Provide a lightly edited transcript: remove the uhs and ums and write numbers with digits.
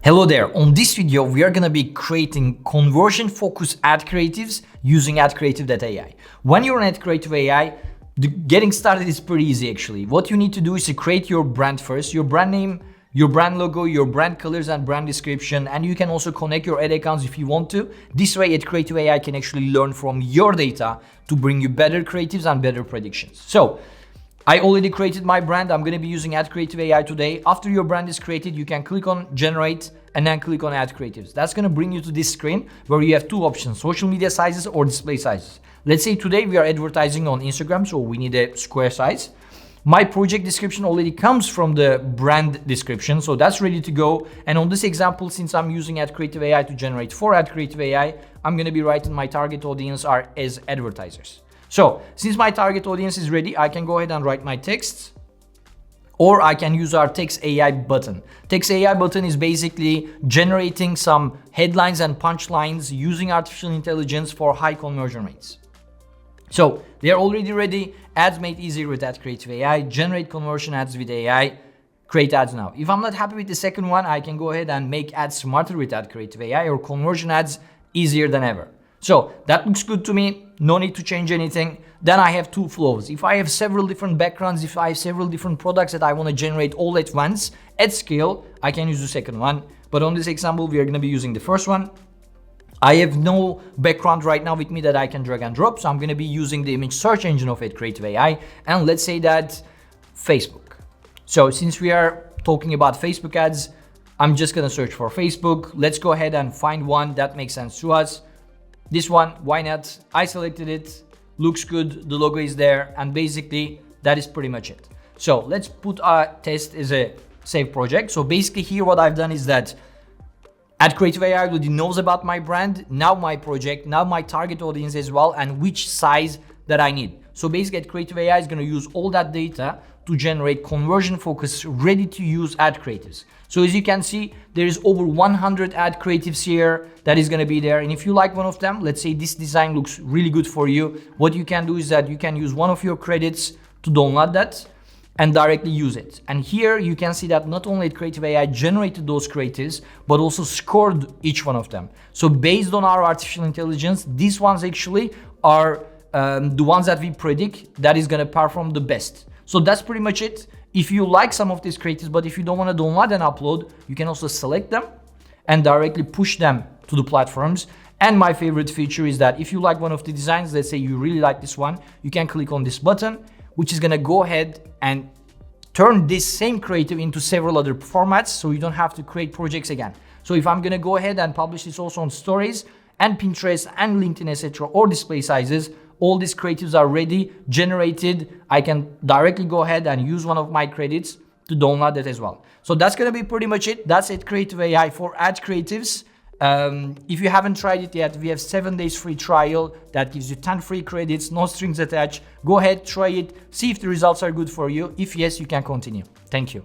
Hello there. On this video, we are going to be creating conversion-focused ad creatives using Adcreative.ai. When you're on Adcreative.ai, getting started is pretty easy actually. What you need to do is to create your brand first, your brand name, your brand logo, your brand colors and brand description, and you can also connect your ad accounts if you want to. This way, Adcreative.ai can actually learn from your data to bring you better creatives and better predictions. So, I already created my brand. I'm going to be using Adcreative.ai today. After your brand is created, you can click on generate and then click on add creatives. That's going to bring you to this screen where you have two options, social media sizes or display sizes. Let's say today we are advertising on Instagram, so we need a square size. My project description already comes from the brand description, so that's ready to go. And on this example, since I'm using Adcreative.ai to generate for Adcreative.ai, I'm going to be writing my target audience are as advertisers. So since my target audience is ready, I can go ahead and write my text, or I can use our text AI button. Text AI button is basically generating some headlines and punchlines using artificial intelligence for high conversion rates. So they're already ready. Ads made easier with Adcreative.ai, generate conversion ads with AI, create ads now. If I'm not happy with the second one, I can go ahead and make ads smarter with Adcreative.ai or conversion ads easier than ever. So that looks good to me. No need to change anything. Then I have two flows. If I have several different backgrounds, if I have several different products that I want to generate all at once at scale, I can use the second one. But on this example, we are going to be using the first one. I have no background right now with me that I can drag and drop. So I'm going to be using the image search engine of Adcreative.ai. And let's say that Facebook. So since we are talking about Facebook ads, I'm just going to search for Facebook. Let's go ahead and find one that makes sense to us. This one, why not? I selected it, looks good, the logo is there, and basically that is pretty much it. So let's put our test as a save project. So basically here what I've done is that Adcreative.ai already knows about my brand, now my project, now my target audience as well, and which size that I need. So basically Adcreative.ai is going to use all that data to generate conversion-focused, ready-to-use ad creatives. So as you can see, there is over 100 ad creatives here that is going to be there. And if you like one of them, let's say this design looks really good for you, what you can do is that you can use one of your credits to download that and directly use it. And here you can see that not only Adcreative.ai generated those creatives, but also scored each one of them. So based on our artificial intelligence, these ones actually are the ones that we predict that is going to perform the best. So that's pretty much it. If you like some of these creatives, but if you don't want to download and upload, you can also select them and directly push them to the platforms. And my favorite feature is that if you like one of the designs, let's say you really like this one, you can click on this button, which is going to go ahead and turn this same creative into several other formats, so you don't have to create projects again. So if I'm going to go ahead and publish this also on stories and Pinterest and LinkedIn, etc., or display sizes, all these creatives are ready, generated. I can directly go ahead and use one of my credits to download it as well. So that's going to be pretty much it. That's Adcreative.ai for ad creatives. If you haven't tried it yet, we have 7 days free trial that gives you 10 free credits, no strings attached. Go ahead, try it, see if the results are good for you. If yes, you can continue. Thank you.